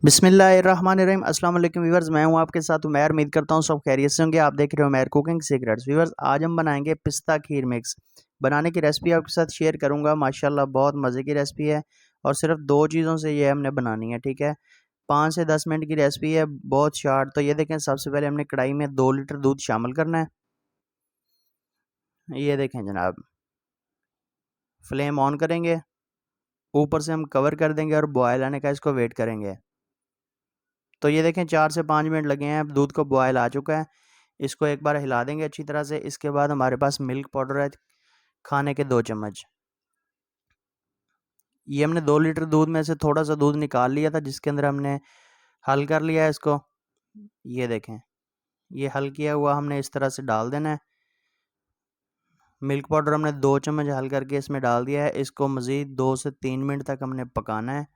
बिस्मिल्लाहिर्रहमानिर्रहीम अस्सलाम वालेकुम व्यूअर्स, मैं हूं आपके साथ उमैर। उम्मीद करता हूं सब खैरियत से होंगे। आप देख रहे हो उमैर कुकिंग सीक्रेट्स। व्यूअर्स, आज हम बनाएंगे पिस्ता खीर मिक्स। बनाने की रेसिपी आपके साथ शेयर करूंगा। माशाल्लाह बहुत मज़े की रेसिपी है और सिर्फ दो चीज़ों से ये हमने बनानी है, ठीक है। 5 से 10 मिनट की रेसिपी है, बहुत शार्ट। तो ये देखें, सबसे पहले हमने कढ़ाई में 2 लीटर दूध शामिल करना है। ये देखें जनाब, फ्लेम ऑन करेंगे, ऊपर से हम कवर कर देंगे और बॉयल आने का इसको वेट करेंगे। तो ये देखें 4 से 5 मिनट लगे हैं, अब दूध को बॉयल आ चुका है। इसको एक बार हिला देंगे अच्छी तरह से। इसके बाद हमारे पास मिल्क पाउडर है, खाने के 2 चम्मच। ये हमने 2 लीटर दूध में से थोड़ा सा दूध निकाल लिया था, जिसके अंदर हमने हल कर लिया है इसको। ये देखें, ये हल किया हुआ हमने इस तरह से डाल देना है। मिल्क पाउडर हमने 2 चम्मच हल करके इसमें डाल दिया है। इसको मज़ीद 2 से 3 मिनट तक हमने पकाना है।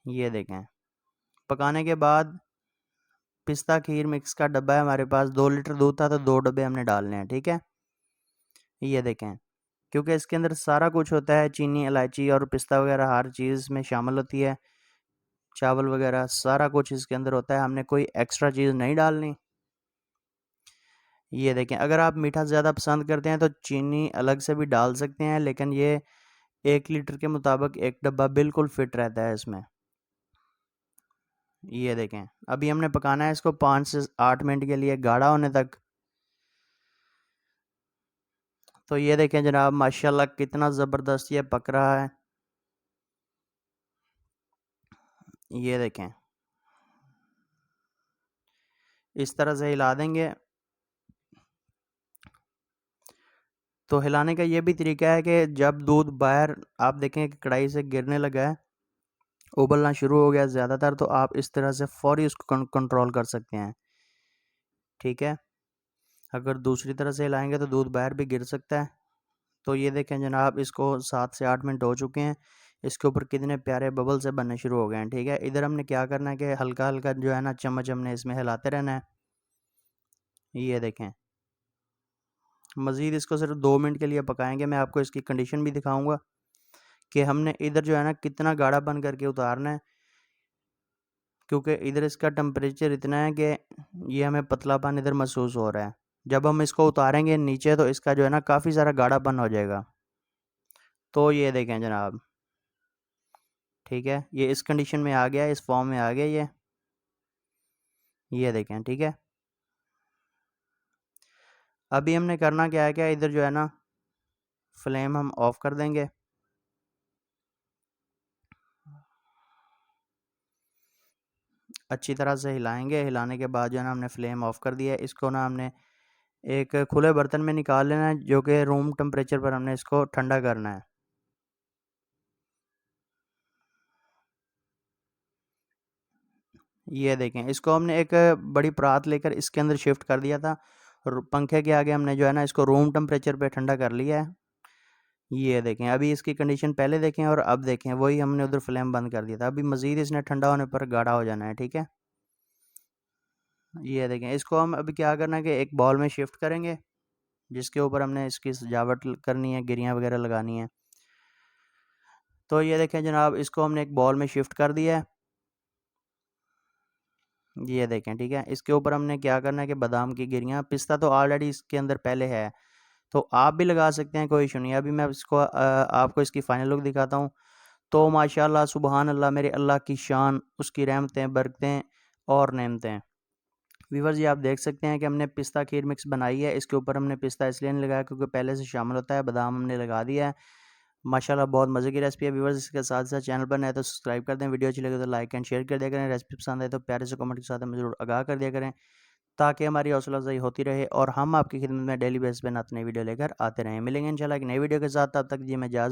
ये देखें, पकाने के बाद पिस्ता खीर मिक्स का डब्बा है हमारे पास। 2 लीटर दूध था तो 2 डब्बे हमने डालने हैं, ठीक है। ये देखें, क्योंकि इसके अंदर सारा कुछ होता है, चीनी, इलायची और पिस्ता वगैरह हर चीज़ में शामिल होती है, चावल वगैरह सारा कुछ इसके अंदर होता है। हमने कोई एक्स्ट्रा चीज़ नहीं डालनी। ये देखें, अगर आप मीठा ज़्यादा पसंद करते हैं तो चीनी अलग से भी डाल सकते हैं, लेकिन ये 1 लीटर के मुताबिक एक डब्बा बिल्कुल फिट रहता है इसमें। ये देखें, अभी हमने पकाना है इसको 5 से 8 मिनट के लिए, गाढ़ा होने तक। तो ये देखें जनाब, माशाल्लाह कितना ज़बरदस्त ये पक रहा है। ये देखें, इस तरह से हिला देंगे। तो हिलाने का ये भी तरीका है कि जब दूध बाहर आप देखें कि कढ़ाई से गिरने लगा है, उबलना शुरू हो गया ज़्यादातर, तो आप इस तरह से फ़ौरी उसको कंट्रोल कर सकते हैं, ठीक है। अगर दूसरी तरह से हिलाएंगे तो दूध बाहर भी गिर सकता है। तो ये देखें जनाब, इसको 7 से 8 मिनट हो चुके हैं। इसके ऊपर कितने प्यारे बबल से बनने शुरू हो गए हैं, ठीक है। इधर हमने क्या करना है कि हल्का हल्का जो है ना चम्मच हमने इसमें हिलाते रहना है। ये देखें, मज़ीद इसको सिर्फ 2 मिनट के लिए पकाएंगे। मैं आपको इसकी कंडीशन भी दिखाऊंगा कि हमने इधर जो है ना कितना गाढ़ा बन करके उतारना है, क्योंकि इधर इसका टेम्परेचर इतना है कि ये हमें पतलापन इधर महसूस हो रहा है। जब हम इसको उतारेंगे नीचे तो इसका जो है ना काफ़ी सारा गाढ़ापन हो जाएगा। तो ये देखें जनाब, ठीक है, ये इस कंडीशन में आ गया, इस फॉर्म में आ गया ये देखें, ठीक है। अभी हमने करना क्या है, क्या इधर जो है ना फ्लेम हम ऑफ कर देंगे। अच्छी तरह से हिलाएंगे। हिलाने के बाद जो है ना हमने फ्लेम ऑफ कर दिया है। इसको ना हमने एक खुले बर्तन में निकाल लेना है, जो कि रूम टेम्परेचर पर हमने इसको ठंडा करना है। ये देखें, इसको हमने एक बड़ी परात लेकर इसके अंदर शिफ्ट कर दिया था और पंखे के आगे हमने जो है ना इसको रूम टेम्परेचर पे ठंडा कर लिया है। ये देखें, अभी इसकी कंडीशन पहले देखें और अब देखें, वही हमने उधर फ्लेम बंद कर दिया था। अभी मज़ीद इसने ठंडा होने पर गाढ़ा हो जाना है, ठीक है। ये देखें, इसको हम अभी क्या करना है कि एक बॉल में शिफ्ट करेंगे, जिसके ऊपर हमने इसकी सजावट करनी है, गिरियाँ वगैरह लगानी है। तो ये देखें जनाब, इसको हमने एक बॉल में शिफ्ट कर दिया है। ये देखें, ठीक है। इसके ऊपर हमने क्या करना है कि बादाम की गिरियाँ, पिस्ता तो ऑलरेडी इसके अंदर पहले है, तो आप भी लगा सकते हैं, कोई इशू नहीं है। अभी मैं इसको आपको इसकी फ़ाइनल लुक दिखाता हूँ। तो माशाल्लाह सुबहान अल्लाह, मेरे अल्लाह की शान, उसकी रहमतें, बरकतें और नेमतें। व्यूअर्स, ये आप देख सकते हैं कि हमने पिस्ता खीर मिक्स बनाई है। इसके ऊपर हमने पिस्ता इसलिए नहीं लगाया क्योंकि पहले से शामिल होता है, बादाम हमने लगा दिया है। माशाल्लाह बहुत मज़े की रेसिपी है। व्यूअर्स, इसके साथ साथ चैनल पर नए तो सब्सक्राइब कर दें, वीडियो अच्छी लगे तो लाइक एंड शेयर कर दिया करें। रेसिपी पसंद आए तो प्यारे से कमेंट के साथ हमें ज़रूर आगाह कर दिया करें, ताकि हमारी हौसला अफजाई होती रहे और हम आपकी खिदमत में डेली बेस पे नई वीडियो लेकर आते रहें। मिलेंगे इंशाल्लाह एक नई वीडियो के साथ, तब तक जी मैं इजाज़त।